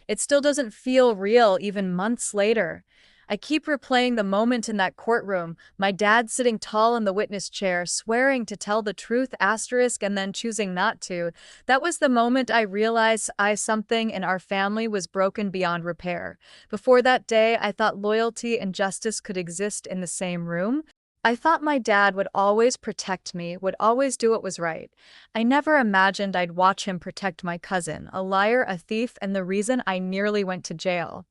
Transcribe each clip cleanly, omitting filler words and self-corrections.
It still doesn't feel real even months later. I keep replaying the moment in that courtroom, my dad sitting tall in the witness chair, swearing to tell the truth asterisk and then choosing not to. That was the moment I realized something in our family was broken beyond repair. Before that day, I thought loyalty and justice could exist in the same room. I thought my dad would always protect me, would always do what was right. I never imagined I'd watch him protect my cousin, a liar, a thief, and the reason I nearly went to jail.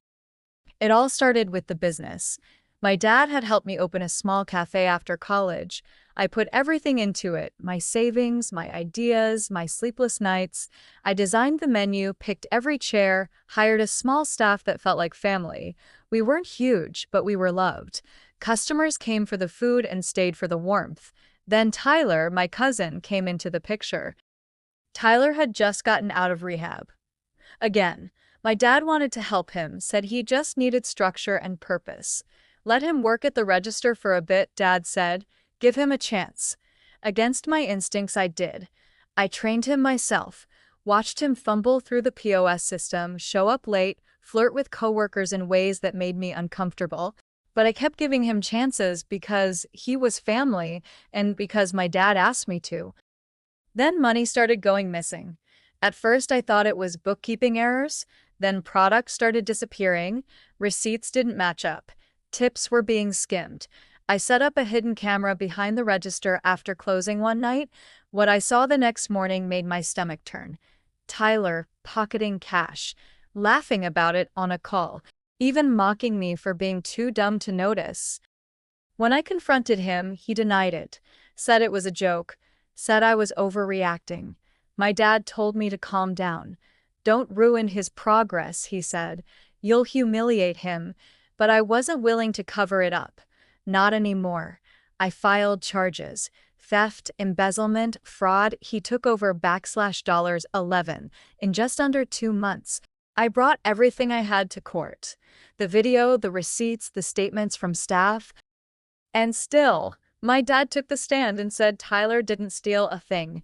It all started with the business. My dad had helped me open a small cafe after college. I put everything into it, my savings, my ideas, my sleepless nights. I designed the menu, picked every chair, hired a small staff that felt like family. We weren't huge, but we were loved. Customers came for the food and stayed for the warmth. Then Tyler, my cousin, came into the picture. Tyler had just gotten out of rehab. Again, my dad wanted to help him, said he just needed structure and purpose. Let him work at the register for a bit, Dad said. Give him a chance. Against my instincts, I did. I trained him myself, watched him fumble through the POS system, show up late, flirt with coworkers in ways that made me uncomfortable. But I kept giving him chances because he was family and because my dad asked me to. Then money started going missing. At first, I thought it was bookkeeping errors. Then products started disappearing. Receipts didn't match up. Tips were being skimmed. I set up a hidden camera behind the register after closing one night. What I saw the next morning made my stomach turn. Tyler pocketing cash, laughing about it on a call, even mocking me for being too dumb to notice. When I confronted him, he denied it, said it was a joke, said I was overreacting. My dad told me to calm down. Don't ruin his progress, he said. You'll humiliate him. But I wasn't willing to cover it up. Not anymore. I filed charges. Theft, embezzlement, fraud. He took over $11 in just under 2 months. I brought everything I had to court. The video, the receipts, the statements from staff. And still, my dad took the stand and said Tyler didn't steal a thing.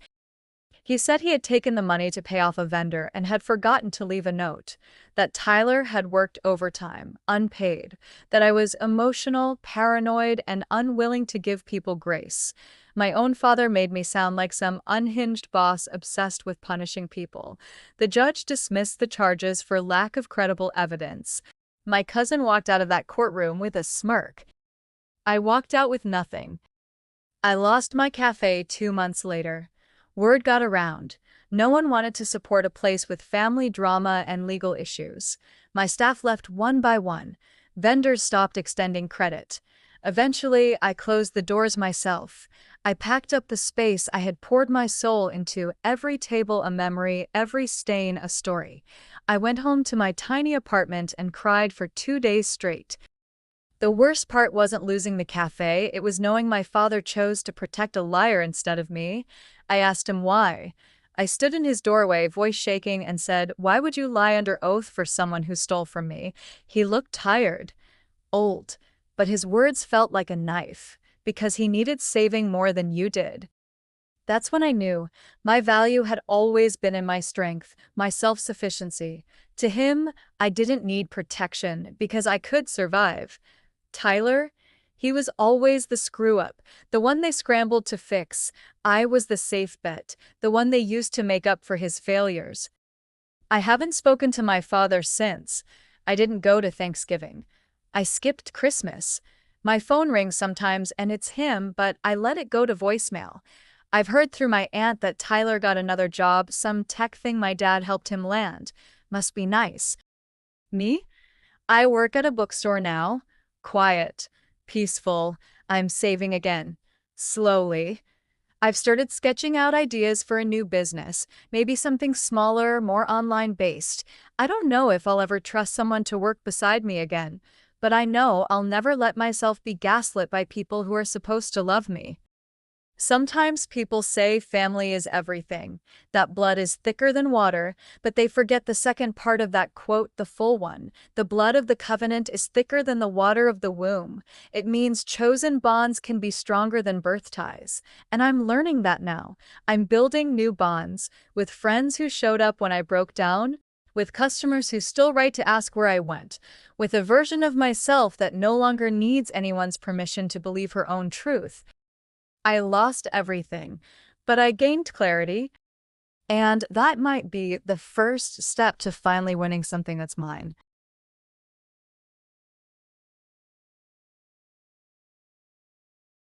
He said he had taken the money to pay off a vendor and had forgotten to leave a note, that Tyler had worked overtime, unpaid, that I was emotional, paranoid, and unwilling to give people grace. My own father made me sound like some unhinged boss obsessed with punishing people. The judge dismissed the charges for lack of credible evidence. My cousin walked out of that courtroom with a smirk. I walked out with nothing. I lost my cafe 2 months later. Word got around. No one wanted to support a place with family drama and legal issues. My staff left one by one. Vendors stopped extending credit. Eventually, I closed the doors myself. I packed up the space I had poured my soul into, every table a memory, every stain a story. I went home to my tiny apartment and cried for 2 days straight. The worst part wasn't losing the cafe, it was knowing my father chose to protect a liar instead of me. I asked him why. I stood in his doorway, voice shaking, and said, "Why would you lie under oath for someone who stole from me?" He looked tired, old, but his words felt like a knife, because he needed saving more than you did. That's when I knew my value had always been in my strength, my self-sufficiency. To him, I didn't need protection because I could survive. Tyler? He was always the screw-up, the one they scrambled to fix. I was the safe bet, the one they used to make up for his failures. I haven't spoken to my father since. I didn't go to Thanksgiving. I skipped Christmas. My phone rings sometimes and it's him, but I let it go to voicemail. I've heard through my aunt that Tyler got another job, some tech thing my dad helped him land. Must be nice. Me? I work at a bookstore now. Quiet, peaceful, I'm saving again. Slowly. I've started sketching out ideas for a new business, maybe something smaller, more online-based. I don't know if I'll ever trust someone to work beside me again, but I know I'll never let myself be gaslit by people who are supposed to love me. Sometimes people say family is everything, that blood is thicker than water, but they forget the second part of that quote, the full one. The blood of the covenant is thicker than the water of the womb. It means chosen bonds can be stronger than birth ties. And I'm learning that now. I'm building new bonds with friends who showed up when I broke down, with customers who still write to ask where I went, with a version of myself that no longer needs anyone's permission to believe her own truth. I lost everything, but I gained clarity, and that might be the first step to finally winning something that's mine.